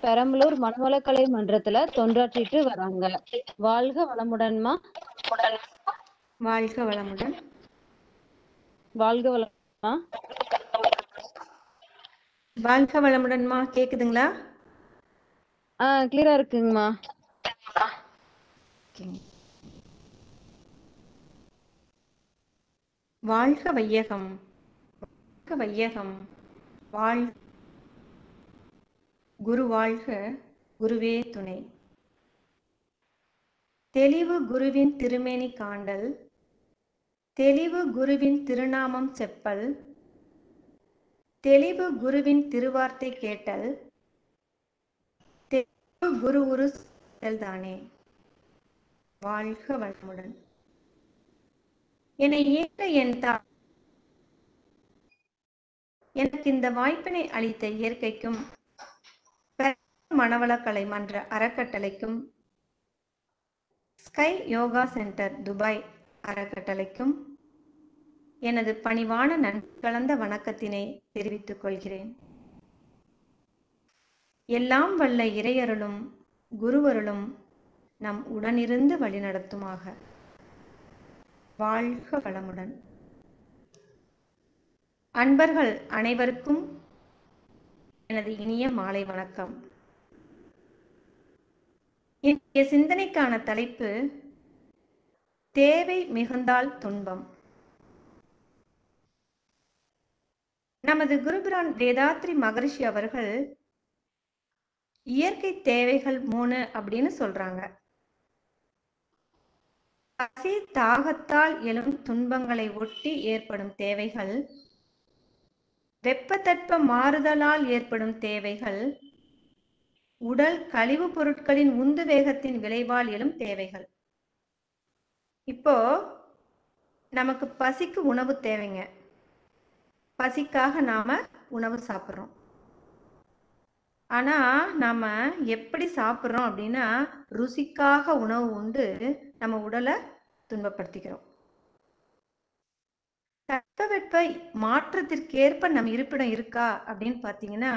பெரம்பலூர் மனவளக்கலை மன்றத்துல தொண்டாற்றிட்டு வராங்க. வாழ்க வளமுடன்மா. வாழ்க வளமுடன். வாழ்க வளமுடன்மா. வாழ்க வளமுடன்மா. கேக்குதுங்களா? கிளியரா இருக்குங்கம்மா. வாழ்க வையகம், வாழ்க வையகம், வாழ்க குரு வாழ்க, குருவே துணை. தெளிவு குருவின் திருமேனி காண்டல், தெளிவு குருவின் திருநாமம் செப்பல், தெளிவு குருவின் திருவார்த்தை கேட்டல், தெளிவு குரு உரு தானே. வாழ்க வளமுடன். என்னை ஏற்ற என் எனக்கு இந்த வாய்ப்பினை அளித்த இயற்கைக்கும் மனவளக்கலை மன்ற அறக்கட்டளைக்கும் ஸ்கை யோகா சென்டர் துபாய் அறக்கட்டளைக்கும் எனது பணிவான நன்றி கலந்த வணக்கத்தினை தெரிவித்துக் கொள்கிறேன். எல்லாம் வல்ல இறையருளும் குருவருளும் நம் உடனிருந்து வழிநடத்துமாக. வாழ்க வளமுடன். அன்பர்கள் அனைவருக்கும் எனது இனிய மாலை வணக்கம். இன்றைய சிந்தனைக்கான தலைப்பு தேவை மிகுந்தால் துன்பம். நமது குருபிரான் வேதாத்ரி மகரிஷி அவர்கள் இயற்கை தேவைகள் 3 அப்படின்னு சொல்றாங்க. பசி தாகத்தால் எழும் துன்பங்களை ஒட்டி ஏற்படும் தேவைகள், வெப்பத்தட்ப மாறுதலால் ஏற்படும் தேவைகள், உடல் கழிவு பொருட்களின் உந்து வேகத்தின் விளைவால் எழும் தேவைகள். இப்போ நமக்கு பசிக்கு உணவு தேவைங்க. பசிக்காக நாம உணவு சாப்பிட்றோம். ஆனா நாம எப்படி சாப்பிட்றோம் அப்படின்னா, ருசிக்காக உணவு உண்டு நம்ம உடலை துன்பப்படுத்திக்கிறோம். தட்பவெட்ப மாற்றத்திற்கேற்ப நம் இருப்பிடம் இருக்கா அப்படின்னு பாத்தீங்கன்னா,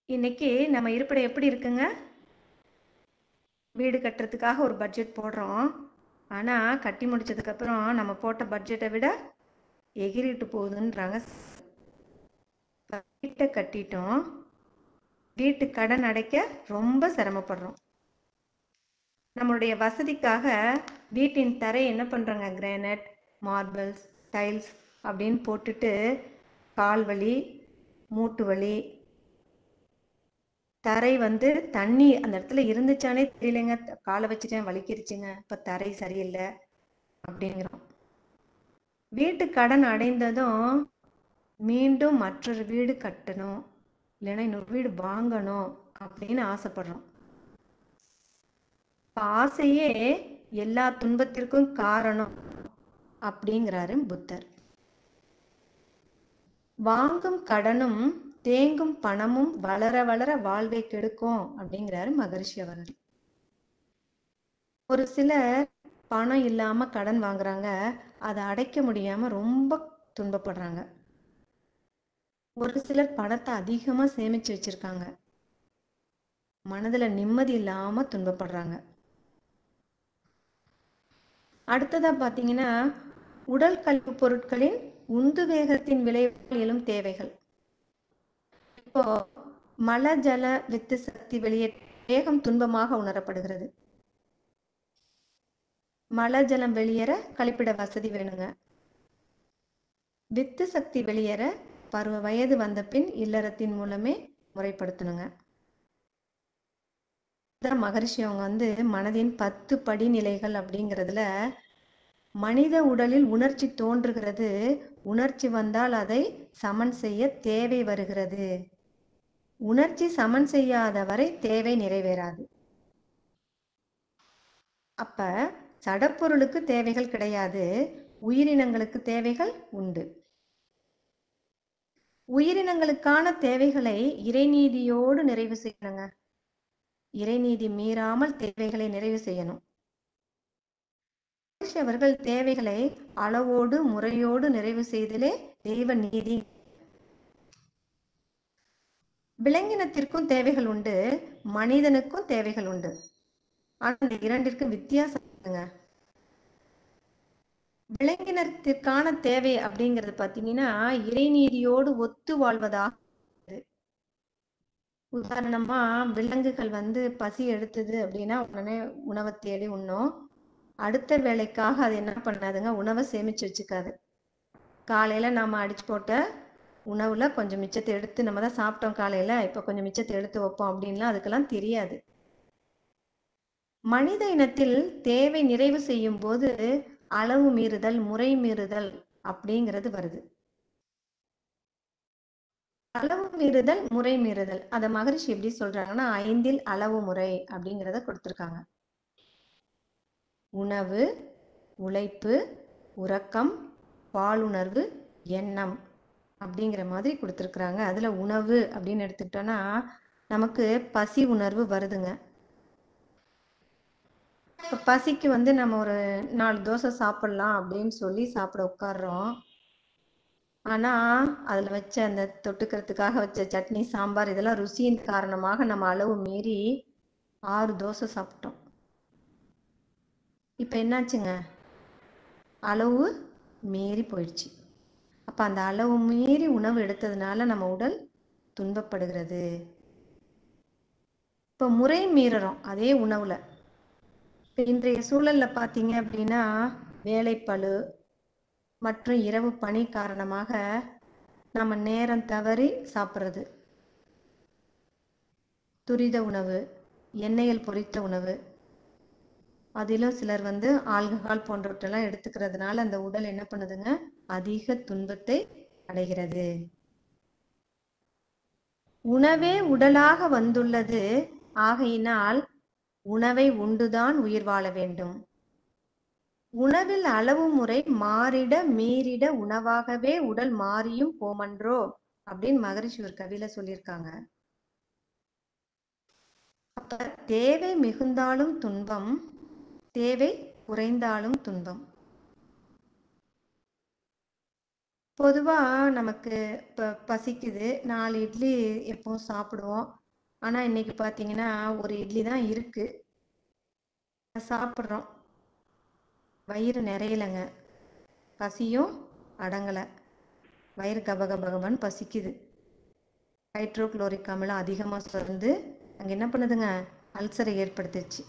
இன்னைக்கு நம்ம இருப்பிடம் எப்படி இருக்குங்க? வீடு கட்டுறதுக்காக ஒரு பட்ஜெட் போடுறோம். ஆனா கட்டி முடிச்சதுக்கு அப்புறம் நம்ம போட்ட பட்ஜெட்டை விட எகிரிட்டு போகுதுன்றாங்க. வீட்டை கட்டிட்டோம், வீட்டு கடன் அடைக்க ரொம்ப சிரமப்படுறோம். நம்மளுடைய வசதிக்காக வீட்டின் தரை என்ன பண்றாங்க, கிரானைட், மார்பிள்ஸ், டைல்ஸ் அப்படின்னு போட்டுட்டு கால் வலி, மூட்டு வலி, தரை தண்ணி அந்த இடத்துல இருந்துச்சானே தெரியலைங்க, காலை வச்சுட்டேன் வலிக்கிருச்சுங்க, இப்ப தரை சரியில்லை அப்படிங்கிறோம். வீட்டு கடன் அடைந்ததும் மீண்டும் மற்றொரு வீடு கட்டணும், இல்லைன்னா இன்னொரு வீடு வாங்கணும் அப்படின்னு ஆசைப்படுறோம். ஆசையே எல்லா துன்பத்திற்கும் காரணம் அப்படிங்கிறாரு புத்தர். வாங்கும் கடனும் தேங்கும் பணமும் வளர வளர வாழ்வை கெடுக்கும் அப்படிங்கிறாரு மகரிஷி அவர்கள். ஒரு சிலர் பணம் இல்லாம கடன் வாங்குறாங்க, அதை அடைக்க முடியாம ரொம்ப துன்பப்படுறாங்க. ஒரு சிலர் பணத்தை அதிகமா சேமிச்சு வச்சிருக்காங்க, மனதுல நிம்மதி இல்லாம துன்பப்படுறாங்க. அடுத்ததா பாத்தீங்கன்னா, உடல் கழிவு பொருட்களின் உந்து வேகத்தின் விளைவால் எழும் தேவைகள். இப்போ மல ஜல வித்து சக்தி வெளியேற்ற வேகம் துன்பமாக உணரப்படுகிறது. மல ஜலம் வெளியேற கழிப்பிட வசதி வேணுங்க. வித்து சக்தி வெளியேற பருவ வயது வந்த பின் இல்லறத்தின் மூலமே முறைப்படுத்தணுங்க. மகரிஷி அவங்க மனதின் 10 படிநிலைகள் அப்படிங்கிறதுல, மனித உடலில் உணர்ச்சி தோன்றுகிறது, உணர்ச்சி வந்தால் அதை சமன் செய்ய தேவை வருகிறது, உணர்ச்சி சமன் செய்யாத வரை தேவை நிறைவேறாது. அப்ப சடப்பொருளுக்கு தேவைகள் கிடையாது, உயிரினங்களுக்கு தேவைகள் உண்டு. உயிரினங்களுக்கான தேவைகளை இறைநீதியோடு நிறைவு செய்யணுங்க. இறைநீதி மீறாமல் தேவைகளை நிறைவு செய்யணும். அவர்கள் தேவைகளை அளவோடு முறையோடு நிறைவு செய்தலே தெய்வ நீதி. விலங்கினத்திற்கும் தேவைகள் உண்டு, மனிதனுக்கும் தேவைகள் உண்டு. ஆனா இந்த இரண்டிற்கும் வித்தியாசம் இருக்குங்க. விலங்கினத்திற்கான தேவை அப்படிங்கிறது பாத்தீங்கன்னா இறைநீதியோடு ஒத்து வாழ்வதாக. உதாரணமா விலங்குகள் பசி எடுத்தது அப்படின்னா உடனே உணவை தேடி உண்ணும். அடுத்த வேலைக்காக அது என்ன பண்ணாதுங்க, உணவை சேமிச்சு வச்சுக்காது. காலையில நாம அடிச்சு போட்ட உணவுல கொஞ்சம் மிச்சத்தை எடுத்து, நம்ம தான் சாப்பிட்டோம் காலையில, இப்ப கொஞ்சம் மிச்சத்தை எடுத்து வைப்போம் அப்படின்லாம் அதுக்கெல்லாம் தெரியாது. மனித இனத்தில் தேவை நிறைவு செய்யும் போது அளவு மீறுதல், முறை மீறுதல் அப்படிங்கிறது வருது. அளவு மீறுதல், முறை மீறுதல், அத மகரிஷி எப்படி சொல்றாங்கன்னா 5 அளவு முறை அப்படிங்கிறத கொடுத்திருக்காங்க. உணவு, உழைப்பு, உறக்கம், பாலுணர்வு, எண்ணம் அப்படிங்கிற மாதிரி கொடுத்திருக்கிறாங்க. அதுல உணவு அப்படின்னு எடுத்துக்கிட்டோம்னா நமக்கு பசி உணர்வு வருதுங்க. இப்ப பசிக்கு நம்ம ஒரு 4 தோசை சாப்பிடலாம் அப்படின்னு சொல்லி சாப்பிட உட்கார்றோம். ஆனா அதுல வச்ச அந்த தொட்டுக்கிறதுக்காக வச்ச சட்னி, சாம்பார் இதெல்லாம் ருசியின் காரணமாக நம்ம அளவு மீறி 6 தோசை சாப்பிட்டோம். இப்ப என்னாச்சுங்க, அளவு மீறி போயிடுச்சு. அப்ப அந்த அளவு மீறி உணவு எடுத்ததுனால நம்ம உடல் துன்பப்படுகிறது. இப்ப முறை மீறறோம் அதே உணவுல. இப்ப இன்றைய சூழல்ல பாத்தீங்க அப்படின்னா வேலைப்பளு மற்றும் இரவு பணி காரணமாக நம்ம நேரம் தவறி சாப்பிட்றது, துரித உணவு, எண்ணெயில் பொரித்த உணவு, அதிலும் சிலர் ஆல்கஹால் போன்றவற்றெல்லாம் எடுத்துக்கிறதுனால அந்த உடல் என்ன பண்ணுதுங்க, அதிக துன்பத்தை அடைகிறது. உணவே உடலாக வந்துள்ளது, ஆகையினால் உணவை உண்டுதான் உயிர் வாழ வேண்டும். உணவில் அளவு முறை மாறிட மீறிட உணவாகவே உடல் மாறியும் போமன்றோ அப்படின்னு மகரிஷி ஒரு கவியில சொல்லியிருக்காங்க. அப்ப தேவை மிகுந்தாலும் துன்பம், தேவை குறைந்தாலும் துன்பம். பொதுவா நமக்கு இப்ப பசிக்குது, 4 இட்லி எப்பவும் சாப்பிடுவோம். ஆனா இன்னைக்கு பாத்தீங்கன்னா ஒரு இட்லி தான் இருக்கு, சாப்பிட்றோம். வயிறு நிறையலைங்க, பசியும் அடங்கலை, வயிறு கபகபகபன்னு பசிக்குது. ஹைட்ரோகுளோரிக் அமிலம் அதிகமாக சுரந்து அங்கே என்ன பண்ணுதுங்க, அல்சரை ஏற்படுத்துச்சு.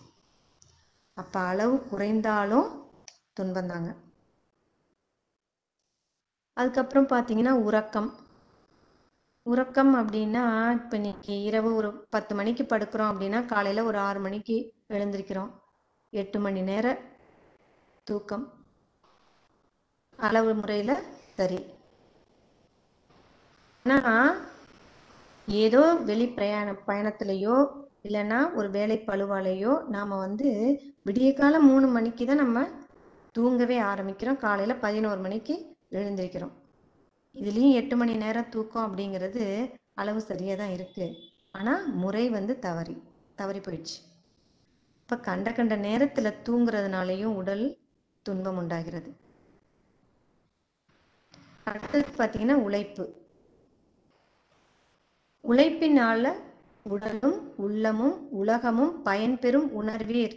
அப்போ அளவு குறைந்தாலும் துன்பந்தாங்க. அதுக்கப்புறம் பார்த்தீங்கன்னா உறக்கம். உறக்கம் அப்படின்னா இப்போ இன்னைக்கு இரவு ஒரு 10 மணிக்கு படுக்கிறோம் அப்படின்னா காலையில் ஒரு 6 மணிக்கு எழுந்திருக்கிறோம். 8 மணி நேர தூக்கம் அளவு முறையில் சரி. ஆனால் ஏதோ வெளி பயணத்திலேயோ இல்லைன்னா ஒரு வேலை பளுவாலேயோ நாம் விடிய காலம் 3 மணிக்கு தான் நம்ம தூங்கவே ஆரம்பிக்கிறோம். காலையில் 11 மணிக்கு எழுந்திருக்கிறோம். இதுலேயும் 8 மணி நேரம் தூக்கம் அப்படிங்கிறது அளவு சரியாக தான் இருக்குது. ஆனால் முறை தவறி போயிடுச்சு. இப்போ கண்ட நேரத்தில் தூங்குறதுனாலையும் உடல் துன்பம் உண்டாகிறது. அடுத்தது பார்த்தீங்கன்னா உழைப்பு. உழைப்பினால உடலும் உள்ளமும் உலகமும் பயன்பெறும் உணர்வீர்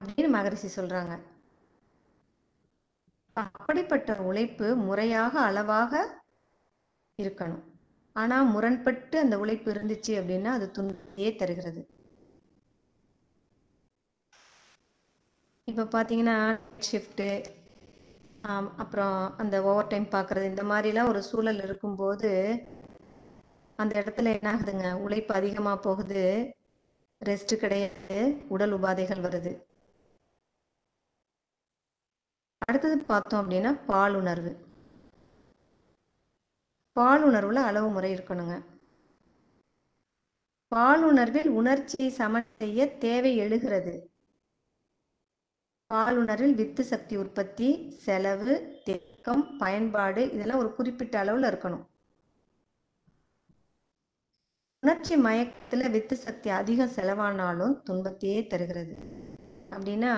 அப்படின்னு மகரிஷி சொல்றாங்க. அப்படிப்பட்ட உழைப்பு முறையாக அளவாக இருக்கணும். ஆனா முரண்பட்டு அந்த உழைப்பு இருந்துச்சு அப்படின்னா அது துன்பத்தையே தருகிறது. இப்ப பாத்தீங்கன்னா ஷிஃப்ட், அப்புறம் அந்த ஓவர் டைம் பாக்குறது, இந்த மாதிரிலாம் ஒரு சூழல் இருக்கும்போது அந்த இடத்துல என்ன ஆகுதுங்க, உழைப்பு அதிகமா போகுது, ரெஸ்ட் கிடையாது, உடல் உபாதைகள் வருது. அடுத்தது பார்த்தோம் அப்படின்னா பாலுணர்வு. பாலுணர்வுல அளவு முறை இருக்கணுங்க. பாலுணர்வில் உணர்ச்சியை சமன் செய்ய தேவை எழுகிறது. பாலுணர்வில் வித்து சக்தி உற்பத்தி, செலவு, தேக்கம், பயன்பாடு இதெல்லாம் ஒரு குறிப்பிட்ட அளவுல இருக்கணும். உணர்ச்சி மயக்கத்துல வித்து சக்தி அதிகம் செலவானாலும் துன்பத்தையே தருகிறது. அப்படின்னா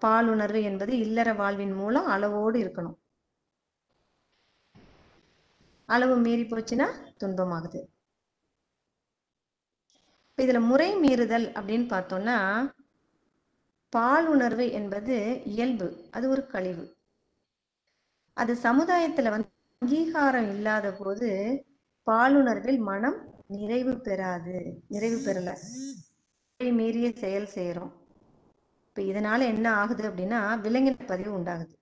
பாலுணர்வு என்பது இல்லற வாழ்வின் மூலம் அளவோடு இருக்கணும். அளவு மீறி போச்சுன்னா துன்பமாகுது. இப்போ இதுல முறை மீறுதல் அப்படின்னு பார்த்தோம்னா, பாலுணர்வு என்பது இயல்பு, அது ஒரு கழிவு. அது சமுதாயத்துல அங்கீகாரம் இல்லாத போது பாலுணர்வில் மனம் நிறைவு பெறல, மீறிய செயல் செய்யறோம். இப்ப இதனால என்ன ஆகுது அப்படின்னா விலங்கின பதிவு உண்டாகுது.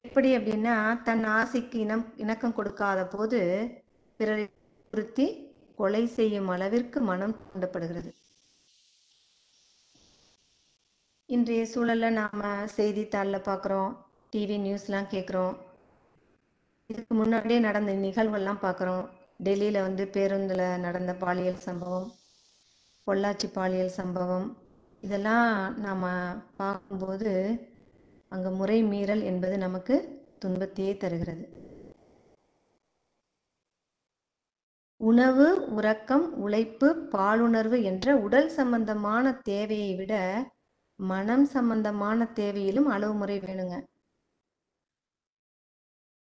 எப்படி அப்படின்னா, தன் ஆசைக்கு இணக்கம் கொடுக்காத போது பிறரை குறித்து கொலை செய்யும் அளவிற்கு மனம் தூண்டப்படுகிறது. இன்றைய சூழல்ல நாம செய்தித்தாள்ல பார்க்குறோம், டிவி நியூஸ்லாம் கேட்குறோம். இதுக்கு முன்னாடியே நடந்த நிகழ்வெல்லாம் பார்க்குறோம். டெல்லியில பேருந்துல நடந்த பாலியல் சம்பவம், பொள்ளாச்சி பாலியல் சம்பவம், இதெல்லாம் நாம பார்க்கும்போது அங்க முறை மீறல் என்பது நமக்கு துன்பத்தையே தருகிறது. உணவு, உறக்கம், உழைப்பு, பாலுணர்வு என்ற உடல் சம்பந்தமான தேவையை விட மனம் சம்பந்தமான தேவையிலும் அளவு முறை வேணுங்க.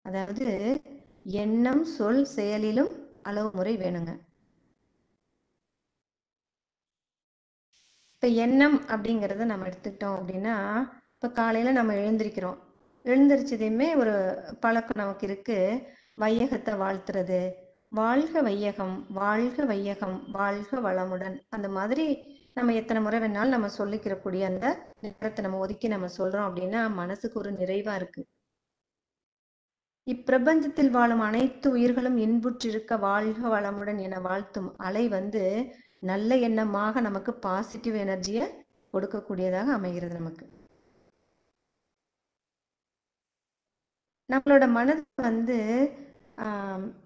அதாவது எண்ணம், சொல், செயலிலும் அளவு முறை வேணுங்க. இப்ப எண்ணம் அப்படிங்கிறத நம்ம எடுத்துக்கிட்டோம் அப்படின்னா, இப்ப காலையில நம்ம எழுந்திரிச்சதையுமே ஒரு பழக்கம் நமக்கு இருக்கு. வையகத்தை வாழ்த்துறது, வாழ்க வையகம், வாழ்க வையகம், வாழ்க வளமுடன், அந்த மாதிரி நம்ம எத்தனை முறை வேணாலும் நம்ம சொல்லிக்கிறக்கூடிய அந்த நேரத்தை நம்ம ஒதுக்கி நம்ம சொல்றோம் அப்படின்னா மனசுக்கு ஒரு நிறைவா இருக்கு. இப்பிரபஞ்சத்தில் வாழும் அனைத்து உயிர்களும் இன்புற்றிருக்க வாழ்க வளமுடன் என வாழ்த்தும் அலை நல்ல எண்ணமாக நமக்கு பாசிட்டிவ் எனர்ஜியை கொடுக்கக்கூடியதாக அமைகிறது. நம்மளோட மனது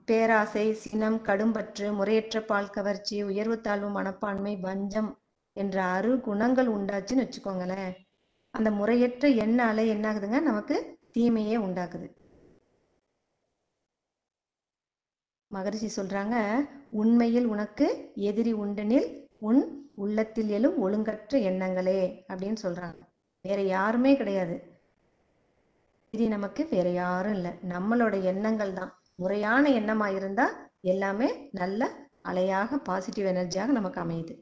பேராசை, சினம், கடும்பற்று, முறையற்ற பால் கவர்ச்சி, உயர்வு தாழ்வு மனப்பான்மை, வஞ்சம் என்ற 6 குணங்கள் உண்டாச்சுன்னு வச்சுக்கோங்களேன். அந்த முறையற்ற எண்ண அலை என்ன ஆகுதுங்க, நமக்கு தீமையே உண்டாக்குது. மகரிஷி சொல்றாங்க, உண்மையில் உனக்கு எதிரி உண்டெனில் உன் உள்ளத்தில் எழும் ஒழுங்கற்ற எண்ணங்களே அப்படின்னு சொல்றாங்க. வேற யாருமே கிடையாது. எதிரி நமக்கு வேற யாரும் இல்லை, நம்மளோட எண்ணங்கள் தான். முறையான எண்ணமா இருந்தா எல்லாமே நல்ல அலையாக பாசிட்டிவ் எனர்ஜியாக நமக்கு அமையுது.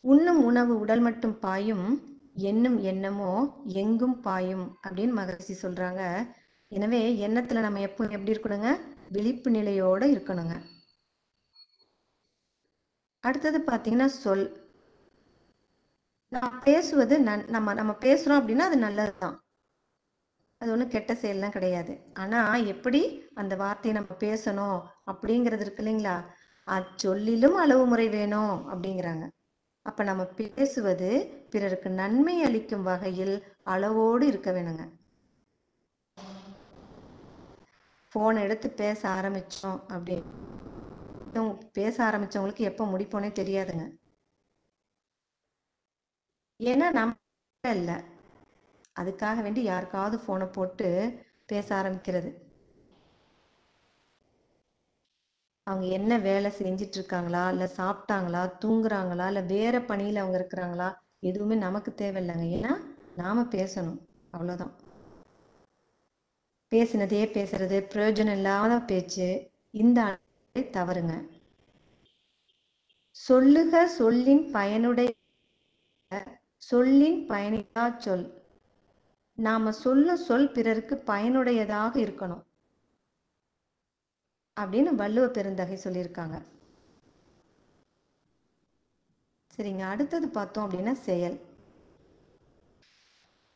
உண்ணும் உணவு உடல் மட்டும் பாயும், எண்ணும் எண்ணமோ எங்கும் பாயும் அப்படின்னு மகரிஷி சொல்றாங்க. எனவே எண்ணத்துல நம்ம எப்படி இருக்கணுங்க, விழிப்பு நிலையோட இருக்கணுங்க. அடுத்தது பாத்தீங்கன்னா சொல். நம்ம பேசுவது நம்ம பேசுறோம் அப்படின்னா அது நல்லதுதான், அது ஒன்றும் கெட்ட செயல்லாம் கிடையாது. ஆனா எப்படி அந்த வார்த்தையை நம்ம பேசணும் அப்படிங்கிறது இருக்கு இல்லைங்களா, அச்சொல்லிலும் அளவு முறை வேணும் அப்படிங்கிறாங்க. அப்ப நம்ம பேசுவது பிறருக்கு நன்மை அளிக்கும் வகையில் அளவோடு இருக்க வேணுங்க. போன் எடுத்து பேச ஆரம்பிச்சோம் அப்படின்னு பேச ஆரம்பிச்சவங்களுக்கு எப்ப முடிப்போனே தெரியாதுங்க. ஏன்னா நம்ம இல்ல, அதுக்காக வேண்டி யாருக்காவது போனை போட்டு பேச ஆரம்பிக்கிறது. அவங்க என்ன வேலை செஞ்சிட்டு இருக்காங்களா, இல்ல சாப்பிட்டாங்களா, தூங்குறாங்களா, இல்ல வேற பணியில அவங்க இருக்கிறாங்களா, எதுவுமே நமக்கு தேவையில்லைங்க. ஏன்னா நாம பேசணும், அவ்வளவுதான். பேசினதே பேசுறது, பிரயோஜனம் இல்லாத பேச்சு, இந்த தவறுங்க. சொல்லுக சொல்லின் பயனுடைய சொல்லின் பயனில்லா சொல். நாம சொல்லும் சொல் பிறருக்கு பயனுடையதாக இருக்கணும் அப்படின்னு வள்ளுவ பெருந்தகை சொல்லியிருக்காங்க. சரிங்க, அடுத்தது பார்த்தோம் அப்படின்னா செயல்.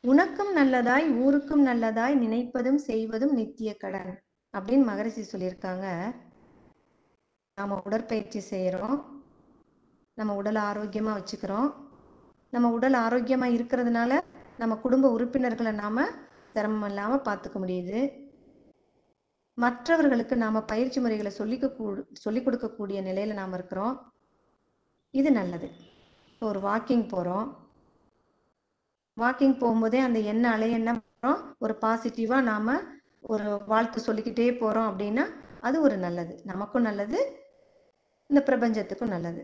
உனக்கும் நல்லதாய் ஊருக்கும் நல்லதாய் நினைப்பதும் செய்வதும் நித்திய கடன் அப்படின்னு மகரிஷி சொல்லியிருக்காங்க. நாம உடற்பயிற்சி செய்யறோம், நம்ம உடல் ஆரோக்கியமா வச்சுக்கிறோம். நம்ம உடல் ஆரோக்கியமா இருக்கிறதுனால நம்ம குடும்ப உறுப்பினர்களை நாம சிரமம் இல்லாம பார்த்துக்க முடியுது. மற்றவர்களுக்கு நாம பயிற்சி முறைகளை சொல்லிக் கொடுக்கக்கூடிய நிலையில நாம இருக்கிறோம். இது நல்லது. ஒரு வாக்கிங் போறோம், வாக்கிங் போகும்போதே அந்த எண்ண அலை என்ன பண்றோம், ஒரு பாசிட்டிவா நாம ஒரு வாழ்த்து சொல்லிக்கிட்டே போறோம் அப்படின்னா அது ஒரு நல்லது, நமக்கும் நல்லது, இந்த பிரபஞ்சத்துக்கும் நல்லது.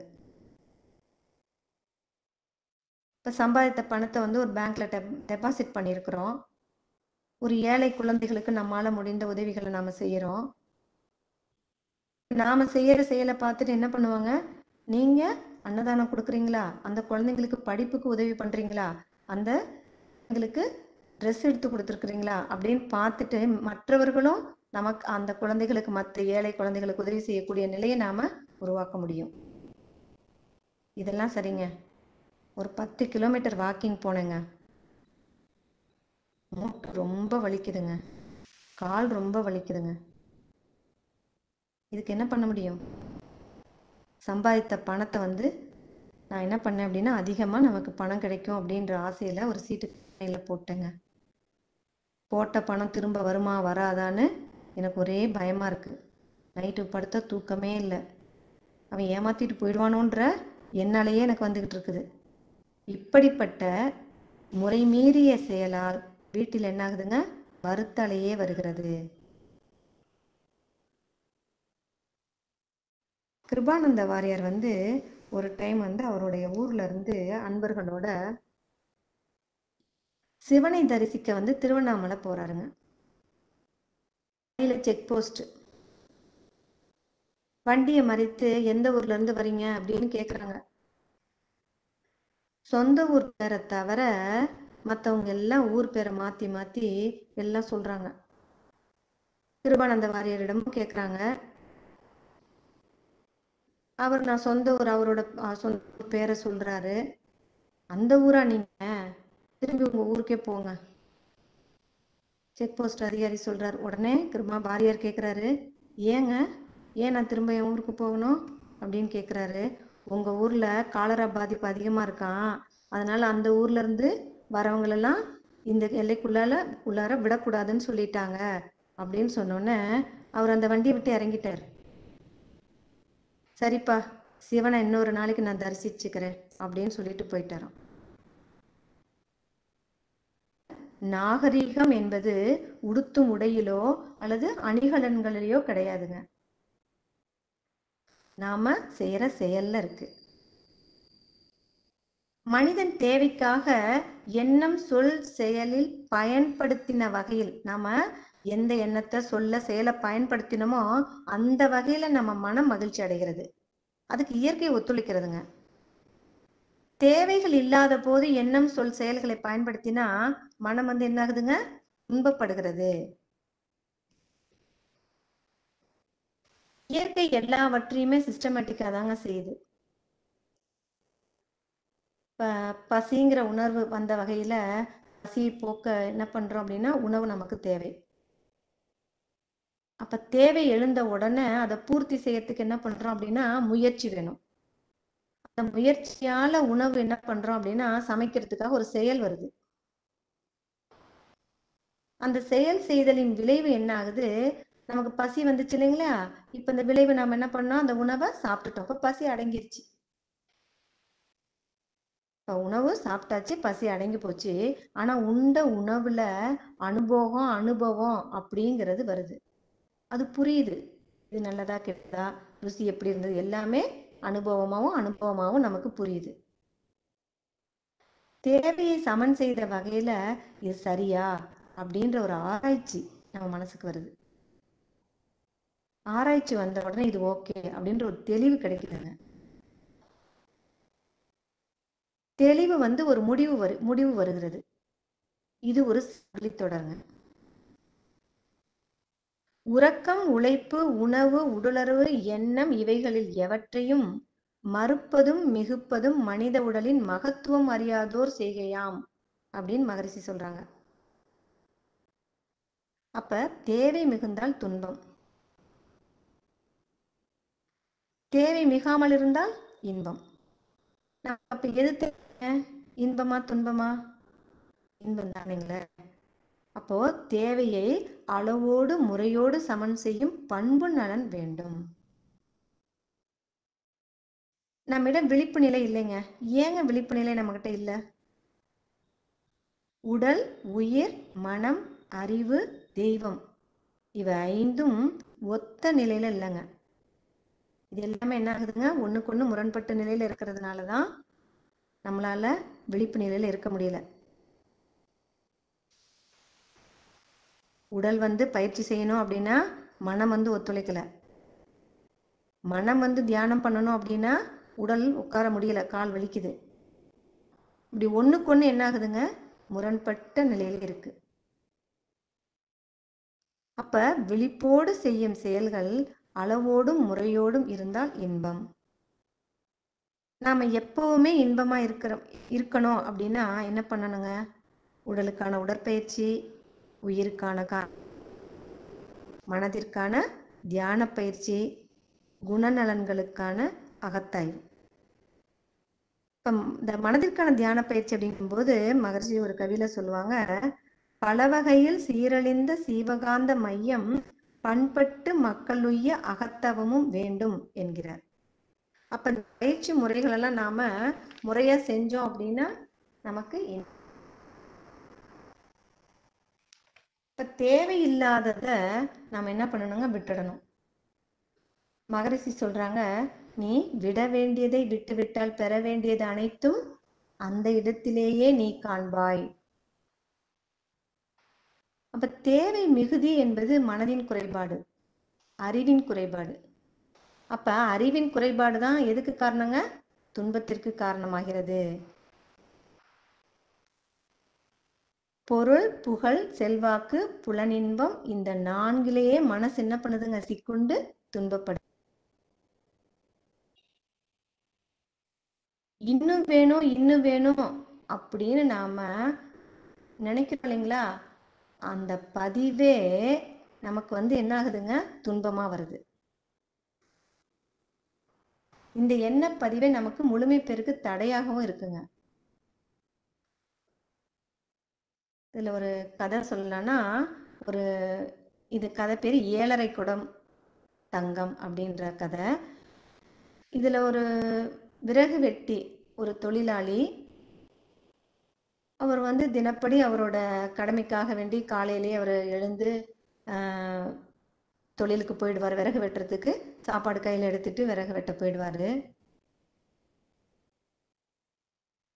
இப்ப சம்பாதித்த பணத்தை ஒரு பேங்க்ல டெபாசிட் பண்ணியிருக்கிறோம். ஒரு ஏழை குழந்தைகளுக்கு நம்மால முடிந்த உதவிகளை நாம செய்யறோம். நாம செய்யற செயலை பார்த்துட்டு என்ன பண்ணுவாங்க, நீங்க அன்னதானம் கொடுக்குறீங்களா, அந்த குழந்தைங்களுக்கு படிப்புக்கு உதவி பண்றீங்களா, அந்த குழந்தைங்களுக்கு ட்ரெஸ் எடுத்து கொடுத்துருக்குறீங்களா அப்படின்னு பார்த்துட்டு மற்றவர்களும் நமக்கு அந்த குழந்தைகளுக்கு, மற்ற ஏழை குழந்தைகளுக்கு உதவி செய்யக்கூடிய நிலையை நாம உருவாக்க முடியும். இதெல்லாம் சரிங்க. ஒரு 10 கிலோமீட்டர் வாக்கிங் போனேங்க. மூட்டு ரொம்ப வலிக்குதுங்க, கால் ரொம்ப வலிக்குதுங்க. இதுக்கு என்ன பண்ண முடியும்? சம்பாதித்த பணத்தை நான் என்ன பண்ணேன் அப்படின்னா, அதிகமாக நமக்கு பணம் கிடைக்கும் அப்படின்ற ஆசையில் ஒரு சீட்டு கையில் போட்டேங்க. போட்ட பணம் திரும்ப வருமா வராதான்னு எனக்கு ஒரே பயமாக இருக்குது. நைட்டு படுத்த தூக்கமே இல்லை. அவன் ஏமாற்றிட்டு போயிடுவானோன்ற என்னாலேயே எனக்கு வந்துக்கிட்டு இருக்குது. இப்படிப்பட்ட முறை மீறிய செயலால் வீட்டில் என்ன ஆகுதுங்க, வருத்தலையே வருகிறது. கிருபானந்த வாரியார் ஒரு டைம் அவருடைய ஊர்ல இருந்து அன்பர்களோட சிவனை தரிசிக்க திருவண்ணாமலை போறாருங்க. செக் போஸ்ட் வண்டியை மறித்து எந்த ஊர்ல இருந்து வரீங்க அப்படின்னு கேக்குறாங்க. சொந்த ஊர் பேரை தவிர மற்றவங்க எல்லாம் ஊர் பேரை மாத்தி மாத்தி எல்லாம் சொல்றாங்க. கிருபானந்த வாரியாரிடமும் கேக்குறாங்க. அவர் நான் சொந்த ஊர், அவரோட சொந்த பேரை சொல்றாரு. அந்த ஊரா நீங்க, திரும்பி உங்க ஊருக்கே போங்க. செக் போஸ்ட் அதிகாரி சொல்றாரு. உடனே வாரியார் கேட்குறாரு, ஏங்க, ஏன் நான் திரும்ப என் ஊருக்கு போகணும் அப்படின்னு கேட்குறாரு. உங்க ஊர்ல காலரா பாதிப்பு அதிகமா இருக்கான், அதனால அந்த ஊர்ல இருந்து வரவங்களெல்லாம் இந்த உள்ளார விடக்கூடாதுன்னு சொல்லிட்டாங்க அப்படின்னு சொன்னோன்னே அவர் அந்த வண்டியை விட்டு இறங்கிட்டார். சரிப்பா, சிவனை இன்னொரு நாளைக்கு நான் தரிசிச்சுக்கிறேன் அப்படின்னு சொல்லிட்டு போயிட்டாராம். நாகரீகம் என்பது உடுத்தும் உடையிலோ அல்லது அணிகலன்களிலோ கிடையாதுங்க, நாம செய்யற செயல்ல இருக்கு. மனிதன் தேவைக்காக எண்ணம் சொல் செயலில் பயன்படுத்தின வகையில், நாம எந்த எண்ணத்தை சொல்ல செயலை பயன்படுத்தினோமோ அந்த வகையில நம்ம மனம் மகிழ்ச்சி அடைகிறது. அதுக்கு இயற்கை ஒத்துழைக்கிறதுங்க. தேவைகள் இல்லாத போது எண்ணம் சொல் செயல்களை பயன்படுத்தினா மனம் என்ன ஆகுதுங்க, துன்பப்படுகிறது. இயற்கை எல்லாவற்றையுமே சிஸ்டமேட்டிக்கா தாங்க செய்யுது. பசிங்கிற உணர்வு வந்த வகையில பசி போக்க என்ன பண்றோம் அப்படின்னா, உணவு நமக்கு தேவை. அப்ப தேவை எழுந்த உடனே அதை பூர்த்தி செய்யறதுக்கு என்ன பண்றோம் அப்படின்னா, முயற்சி வேணும். அந்த முயற்சியால உணவு என்ன பண்றோம் அப்படின்னா, சமைக்கிறதுக்காக ஒரு செயல் வருது. அந்த செயல் செய்தலின் விளைவு என்ன ஆகுது, நமக்கு பசி வந்துச்சு இல்லைங்களா, இப்ப இந்த விளைவு நாம என்ன பண்ணோம், அந்த உணவை சாப்பிட்டுட்டோம், இப்ப பசி அடங்கிருச்சு. இப்ப உணவு சாப்பிட்டாச்சு, பசி அடங்கி போச்சு. ஆனா உண்ட உணவுல அனுபவம் அப்படிங்கிறது வருது. அது புரியுது, இது நல்லதா கெட்டதா, ருசி எப்படி இருந்தது, எல்லாமே அனுபவமாவும் நமக்கு புரியுது. தேவையை சமன் செய்த வகையில இது சரியா அப்படின்ற ஒரு ஆராய்ச்சி நம்ம மனசுக்கு வருது. ஆராய்ச்சி வந்த உடனே இது ஓகே அப்படின்ற ஒரு தெளிவு கிடைக்குதுங்க. தெளிவு ஒரு முடிவு வருகிறது. இது ஒரு தொடருங்க. உறக்கம், உழைப்பு, உணவு, உடலுறவு, எண்ணம் இவைகளில் எவற்றையும் மறுப்பதும் மிகுப்பதும் மனித உடலின் மகத்துவம் அறியாதோர் செய்கையாம் அப்படின்னு மகரிஷி சொல்றாங்க. அப்ப தேவை மிகுந்தால் துன்பம், தேவை மிகாமல் இருந்தால் இன்பம். அப்ப எது தேவை, இன்பமா துன்பமா? இன்பம் தானுங்களே. அப்போ தேவையை அளவோடு முறையோடு சமன் செய்யும் பண்பு நலன் வேண்டும். நம்மிடம் விழிப்பு நிலை இல்லைங்க. ஏங்க விழிப்பு நிலை நம்மகிட்ட இல்ல? உடல், உயிர், மனம், அறிவு, தெய்வம் இவை ஐந்தும் ஒத்த நிலையில இல்லைங்க. இது எல்லாமே என்ன ஆகுதுங்க, ஒண்ணுக்கு ஒண்ணு முரண்பட்ட நிலையில இருக்கிறதுனாலதான் நம்மளால விழிப்பு நிலையில இருக்க முடியல. உடல் வந்து பயிற்சி செய்யணும் அப்படின்னா மனம் வந்து ஒத்துழைக்கல. மனம் வந்து தியானம் பண்ணணும் அப்படின்னா உடல் உட்கார முடியல, கால் வலிக்குது. இப்படி ஒண்ணுக்கு ஒண்ணு என்ன ஆகுதுங்க, முரண்பட்ட நிலையில இருக்கு. அப்ப விழிப்போடு செய்யும் செயல்கள் அளவோடும் முறையோடும் இருந்தால் இன்பம். நாம எப்பவுமே இன்பமா இருக்கணும் அப்படின்னா என்ன பண்ணணுங்க, உடலுக்கான உடற்பயிற்சி, உயிருக்கான மனதிற்கான தியான பயிற்சி, குணநலன்களுக்கான அகத்தாய்வு. இப்ப இந்த மனதிற்கான தியான பயிற்சி அப்படிங்கும்போது மகர்ஷி ஒரு கவியில சொல்லுவாங்க, பல வகையில் சீரழிந்த சீவகாந்த மையம் பண்பட்டு மக்களுய்ய அகத்தவமும் வேண்டும் என்கிறார். அப்ப இந்த பயிற்சி முறைகள் எல்லாம் நாம முறையா செஞ்சோம் அப்படின்னா நமக்கு இப்ப தேவையில்லாதத நாம என்ன பண்ணணுங்க, விட்டுடணும். மகரிஷி சொல்றாங்க, நீ விட வேண்டியதை விட்டுவிட்டால் பெற வேண்டியது அனைத்தும் அந்த இடத்திலேயே நீ காண்பாய். அப்ப தேவை மிகுதி என்பது மனதின் குறைபாடு, அறிவின் குறைபாடு. அப்ப அறிவின் குறைபாடு தான் எதுக்கு காரணங்க, துன்பத்திற்கு காரணமாகிறது. பொருள், புகழ், செல்வாக்கு, புலனின்பம், இந்த நான்கிலேயே மனசு என்ன பண்ணுதுங்க, சிக்குண்டு துன்பப்படு. இன்னும் வேணும் இன்னும் வேணும் அப்படின்னு நாம நினைக்கிறோம் இல்லைங்களா, அந்த பதிவே நமக்கு வந்து என்ன ஆகுதுங்க, துன்பமா வருது. இந்த எண்ண பதிவே நமக்கு முழுமை பெருக்கு தடையாகவும் இருக்குங்க. இதுல ஒரு கதை சொல்லலாம்னா, ஒரு இது கதை பேரு 7.5 குடம் தங்கம் அப்படின்ற கதை. இதுல ஒரு விறகு வெட்டி, ஒரு தொழிலாளி, அவர் வந்து தினப்படி அவரோட கடமைக்காக வேண்டி காலையிலேயே அவர் எழுந்து தொழிலுக்கு போயிடுவார். விறகு வெட்டுறதுக்கு சாப்பாடு கையில் எடுத்துட்டு விறகு வெட்ட போயிடுவாரு.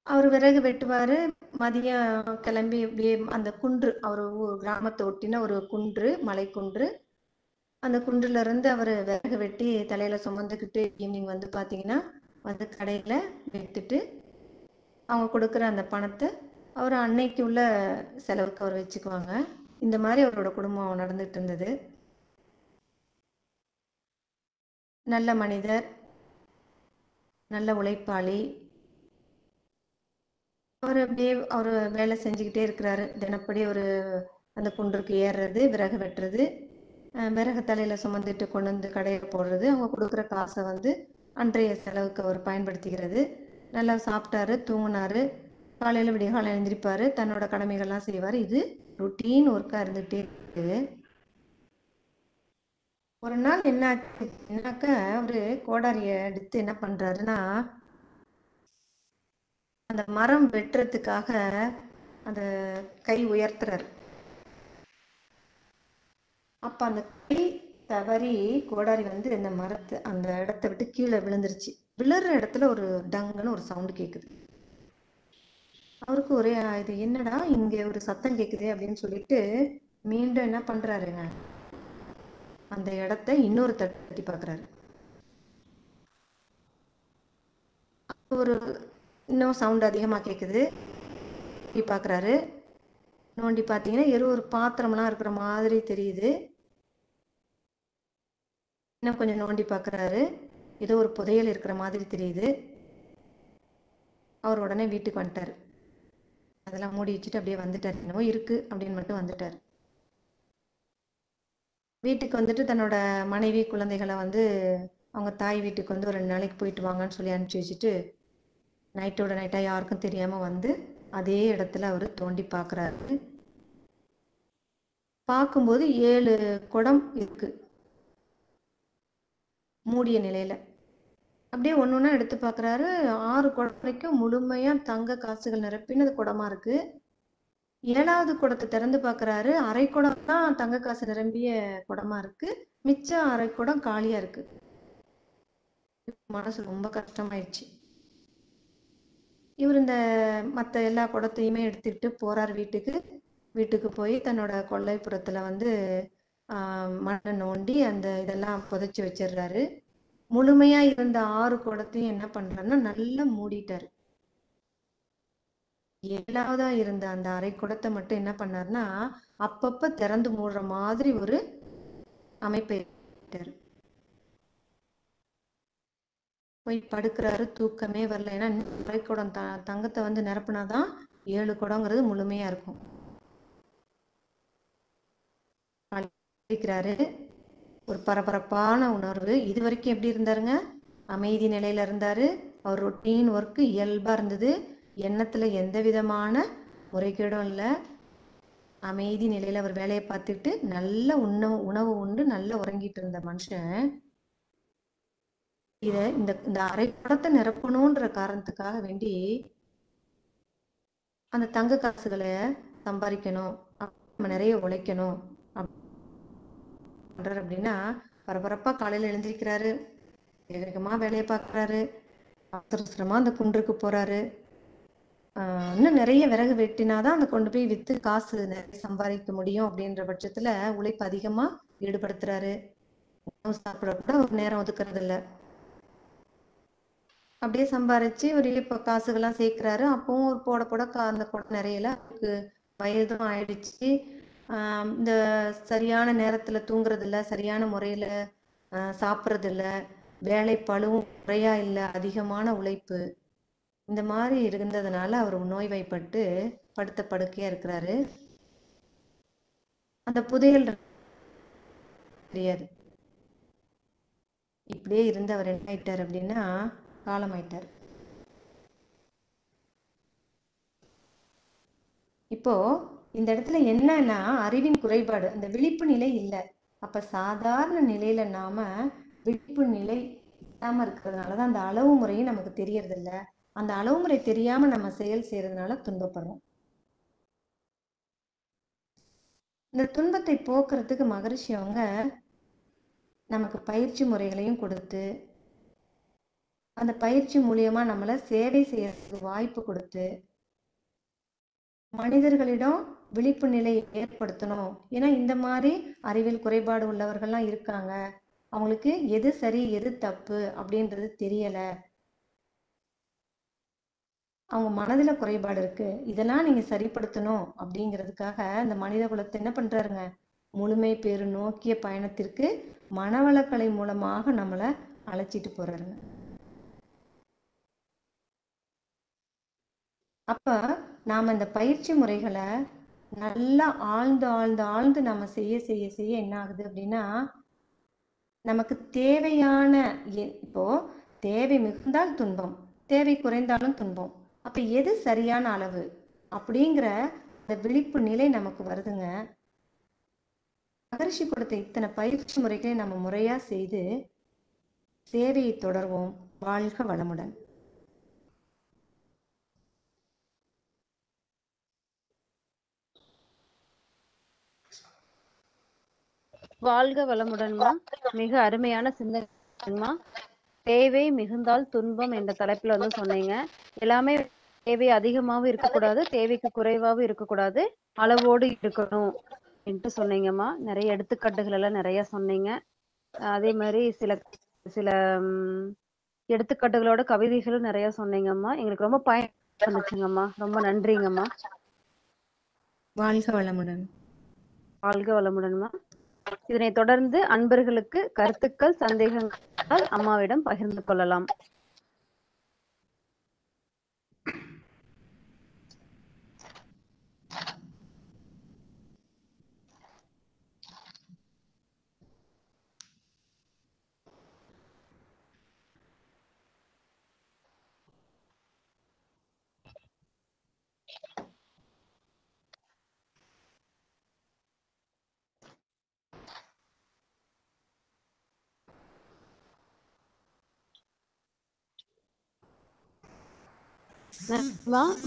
அவர் விறகு வெட்டுவாரு, மதியம் கிளம்பி அப்படியே அந்த குன்று, அவர் கிராமத்தை ஒட்டின ஒரு குன்று, மலை குன்று, அந்த குன்றுல இருந்து அவர் விறகு வெட்டி தலையில சுமந்துக்கிட்டு ஈவினிங் வந்து பாத்தீங்கன்னா வந்து கடையில வித்துட்டு அவங்க கொடுக்குற அந்த பணத்தை அவர் அன்னைக்கு உள்ள செலவுக்கு அவர் வச்சுக்குவாங்க. இந்த மாதிரி அவரோட குடும்பம் நடந்துட்டு இருந்தது. நல்ல மனிதர், நல்ல உழைப்பாளி. அவர் அப்படியே அவர் வேலை செஞ்சுக்கிட்டே இருக்கிறாரு. தினப்படி ஒரு அந்த குன்றுக்கு ஏறுறது, விறகு வெட்டுறது, விறகு தலையில சுமந்துட்டு கொண்டு வந்து கடையில் போடுறது, அவங்க கொடுக்குற காசை வந்து அன்றைய செலவுக்கு அவர் பயன்படுத்திக்கிறது. நல்லா சாப்பிட்டாரு, தூங்கினாரு, காலையில் விடியகாலம் எழுந்திருப்பாரு, தன்னோட கடமைகள்லாம் செய்வார். இது ருட்டீன் ஒர்க்காக இருந்துகிட்டே இருக்கு. ஒரு நாள் என்னாக்க அவரு கோடாரியை எடுத்து என்ன பண்றாருன்னா, அந்த மரம் வெட்டுறதுக்காக அந்த கை உயர்த்துறாரு. அப்ப அந்த கை தவறி கோடாரி வந்து இந்த மரத்தை அந்த இடத்த விட்டு கீழே விழுந்துருச்சு. விழுற இடத்துல ஒரு டங்குன்னு ஒரு சவுண்டு கேக்குது. அவருக்கு ஒரே இது என்னடா இங்க ஒரு சத்தம் கேக்குது அப்படின்னு சொல்லிட்டு மீண்டும் என்ன பண்றாருங்க, அந்த இடத்த இன்னொரு தட்டி பாக்குறாரு. ஒரு இன்னும் சவுண்ட் அதிகமா கேக்குது. பாக்குறாரு, நோண்டி பாத்தீங்கன்னா ஒரு பாத்திரம்லாம் இருக்கிற மாதிரி தெரியுது. இன்னும் கொஞ்சம் நோண்டி பாக்குறாரு, ஏதோ ஒரு புதையல் இருக்கிற மாதிரி தெரியுது. அவர் உடனே வீட்டுக்கு வந்துட்டாரு. அதெல்லாம் மூடி வச்சுட்டு அப்படியே வந்துட்டாரு. என்னவோ இருக்கு அப்படின்னு மட்டும் வந்துட்டாரு. வீட்டுக்கு வந்துட்டு தன்னோட மனைவி குழந்தைகளை வந்து அவங்க தாய் வீட்டுக்கு வந்து ஒரு 2 நாளைக்கு போயிட்டு வாங்கன்னு சொல்லி அனுப்பிச்சு வச்சுட்டு நைட்டோட நைட்டா யாருக்கும் தெரியாம வந்து அதே இடத்துல அவரு தோண்டி பாக்குறாரு. பார்க்கும்போது 7 குடம் இருக்கு மூடிய நிலையில. அப்படியே ஒன்னொன்னா எடுத்து பாக்குறாரு. 6 குடம் வரைக்கும் முழுமையா தங்க காசுகள் நிரப்பினது குடமா இருக்கு. 7வது குடத்தை திறந்து பாக்குறாரு, அரை குடம் தான் தங்க காசு நிரம்பிய குடமா இருக்கு, மிச்சம் அரை குடம் காலியா இருக்கு. மனசு ரொம்ப கஷ்டமாயிடுச்சு. இவர் இந்த மத்த எல்லா குடத்தையுமே எடுத்துக்கிட்டு போறாரு வீட்டுக்கு. வீட்டுக்கு போய் தன்னோட கொல்லைப்புறத்துல வந்து மண்ணை நோண்டி அந்த இதெல்லாம் புதைச்சி வச்சிடுறாரு. முழுமையா இருந்த 6 குடத்தையும் என்ன பண்றாருன்னா நல்லா மூடிட்டாரு. 7வதா இருந்த அந்த அரை குடத்தை மட்டும் என்ன பண்ணாருன்னா அப்பப்ப திறந்து மூடுற மாதிரி ஒரு அமைப்பை ஏற்படுத்திட்டாரு. போய் படுக்கிறாரு, தூக்கமே வரல. ஏன்னா இன்னும் அரை குடம் தங்கத்தை வந்து நிரப்புனாதான் 7 குடங்கிறது முழுமையா இருக்கும். இருக்கிறாரு, ஒரு பரபரப்பான உணர்வு. இது வரைக்கும் எப்படி இருந்தாருங்க? அமைதி நிலையில இருந்தாரு. அவர் ரொட்டீன் ஒர்க்கு இயல்பா இருந்தது. எண்ணத்துல எந்த விதமான முறைகேடும் இல்லை. அமைதி நிலையில அவர் வேலையை பார்த்துட்டு நல்ல உணவு உண்டு நல்லா உறங்கிட்டு இருந்த மனுஷன் இந்த அரை குடத்தை நிரப்பணும்ன்ற காரணத்துக்காக வேண்டி அந்த தங்க காசுகளை சம்பாதிக்கணும், நம்ம நிறைய உழைக்கணும் பண்றாரு. அப்படின்னா பரபரப்பா காலையில எழுந்திருக்கிறாரு, வேகமா வேலையை பார்க்கறாரு, அவசரமா அந்த குன்றுக்கு போறாரு. இன்னும் நிறைய விறகு வெட்டினாதான் அந்த கொண்டு போய் வித்து காசு நிறைய சம்பாதிக்க முடியும் அப்படின்ற பட்சத்துல உழைப்பு அதிகமா ஈடுபடுத்துறாரு. உணவு சாப்பிட கூட ஒரு நேரம் ஒதுக்குறது இல்லை. அப்படியே சம்பாரிச்சு ஒரு இப்போ காசுகள்லாம் சேர்க்கிறாரு. அப்பவும் ஒரு போட அந்த குடம் நிறையல. அவருக்கு வயதும் ஆயிடுச்சு. இந்த சரியான நேரத்துல தூங்குறது இல்லை, சரியான முறையில சாப்பிட்றது இல்லை, வேலை பளுவும் முறையா இல்லை, அதிகமான உழைப்பு. இந்த மாதிரி இருந்ததுனால அவர் நோய்வாய்ப்பட்டு படுத்த படுக்கையா இருக்கிறாரு. அந்த புதையல் தெரியாது. இப்படியே இருந்து அவர் என்ன ஆயிட்டார் அப்படின்னா காலமாயிட்டார். இப்போ இந்த இடத்துல என்னன்னா அறிவின் குறைபாடு, அந்த விழிப்பு நிலை இல்லை. அப்ப சாதாரண நிலையில நாம விழிப்பு நிலை இல்லாம இருக்கிறதுனாலதான் அந்த அளவு முறையும் நமக்கு தெரியறது இல்லை. அந்த அளவு முறை தெரியாம நம்ம செயல் செய்யறதுனால துன்பப்படுறோம். இந்த துன்பத்தை போக்குறதுக்கு மகரிஷி அவங்க நமக்கு பயிற்சி முறைகளையும் கொடுத்து அந்த பயிற்சி மூலியமா நம்மள சேவை செய்யறதுக்கு வாய்ப்பு கொடுத்து மனிதர்களிடம் விழிப்பு நிலையை ஏற்படுத்தணும். ஏன்னா இந்த மாதிரி அறிவியல் குறைபாடு உள்ளவர்கள்லாம் இருக்காங்க, அவங்களுக்கு எது சரி எது தப்பு அப்படின்றது தெரியல, அவங்க மனதுல குறைபாடு இருக்கு, இதெல்லாம் நீங்க சரிப்படுத்தணும் அப்படிங்கிறதுக்காக இந்த மனித குலத்தை என்ன பண்றாருங்க, முழுமை பேரு நோக்கிய பயணத்திற்கு மனவளக்கலை மூலமாக நம்மளை அழைச்சிட்டு போறாருங்க. அப்ப நாம இந்த பயிற்சி முறைகளை நல்லா ஆழ்ந்து ஆழ்ந்து ஆழ்ந்து நம்ம செய்ய செய்ய செய்ய என்ன ஆகுது அப்படின்னா நமக்கு தேவையான இப்போ தேவை மிகுந்தால் துன்பம், தேவை குறைந்தாலும் துன்பம். அப்ப எது சரியான அளவு அப்படிங்கிற அந்த விழிப்பு நிலை நமக்கு வருதுங்க. மகரிஷி கொடுத்த இத்தனை பயிற்சி முறைகளை நம்ம முறையா செய்து சேவையை தொடர்வோம். வாழ்க வளமுடன். வாழ்க வளமுடன்மா. மிக அருமையான சிந்தனைமா. தேவை மிகுந்தால் துன்பம் என்ற தலைப்புல வந்து சொன்னீங்க. எல்லாமே தேவை அதிகமாகவும் இருக்கக்கூடாது, தேவைக்கு குறைவாகவும் இருக்கக்கூடாது, அளவோடு இருக்கணும் என்று சொன்னீங்கம்மா. நிறைய எடுத்துக்காட்டுகள் எல்லாம் நிறைய சொன்னீங்க. அதே மாதிரி சில சில எடுத்துக்காட்டுகளோட கவிதைகளும் நிறைய சொன்னீங்கம்மா. எங்களுக்கு ரொம்ப பயன் இருந்துச்சுங்கம்மா. ரொம்ப நன்றிங்கம்மா. வாழ்க வளமுடன். வாழ்க வளமுடன்மா. இதனை தொடர்ந்து அன்பர்களுக்கு கருத்துக்கள் சந்தேகங்கள் அம்மாவிடம் பகிர்ந்து கொள்ளலாம்.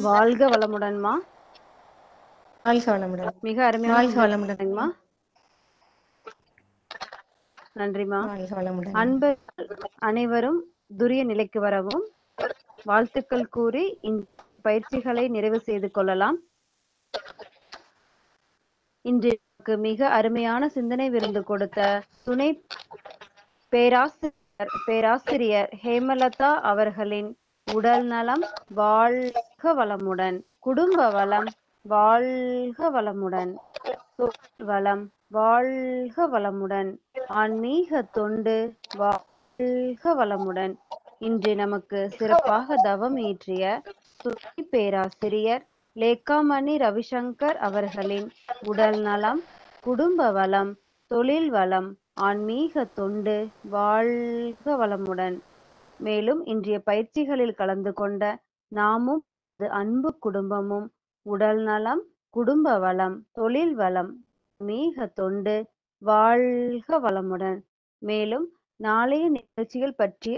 வாழ்க வளமுடன்மா. வாழ்க வளமுடன். மிக அருமையான வாழ்க வளமுடன். நன்றிமா. வாழ்க வளமுடன். அன்பர்கள் அனைவரும் துரிய நிலைக்கு வரவும் வாழ்த்துக்கள் கூறி இந்த பயிற்சிகளை நிறைவு செய்து கொள்ளலாம். இன்று நமக்கு மிக அருமையான சிந்தனை விருந்து கொடுத்த துணை பேராசிரியர் ஹேமலதா அவர்களின் உடல் நலம் வாழ்க வளமுடன், குடும்ப வளம் வாழ்க வளமுடன், தொழில் வளம் வாழ்க வளமுடன், ஆன்மீக தொண்டு வாழ்க வளமுடன். இன்று நமக்கு சிறப்பாக தவம் இயற்றிய துணை பேராசிரியர் லேக்காமணி ரவிசங்கர் அவர்களின் உடல் நலம், குடும்ப வளம், தொழில் வளம், ஆன்மீக தொண்டு வாழ்க வளமுடன். மேலும் இன்றைய பயிற்சிகளில் கலந்து கொண்ட நாமும் அன்பு குடும்பமும் உடல் நலம், குடும்ப வளம், தொழில் வளம், ஆன்மீக தொண்டு வாழ்க வளமுடன். மேலும் நாளைய நிகழ்ச்சிகள் பற்றி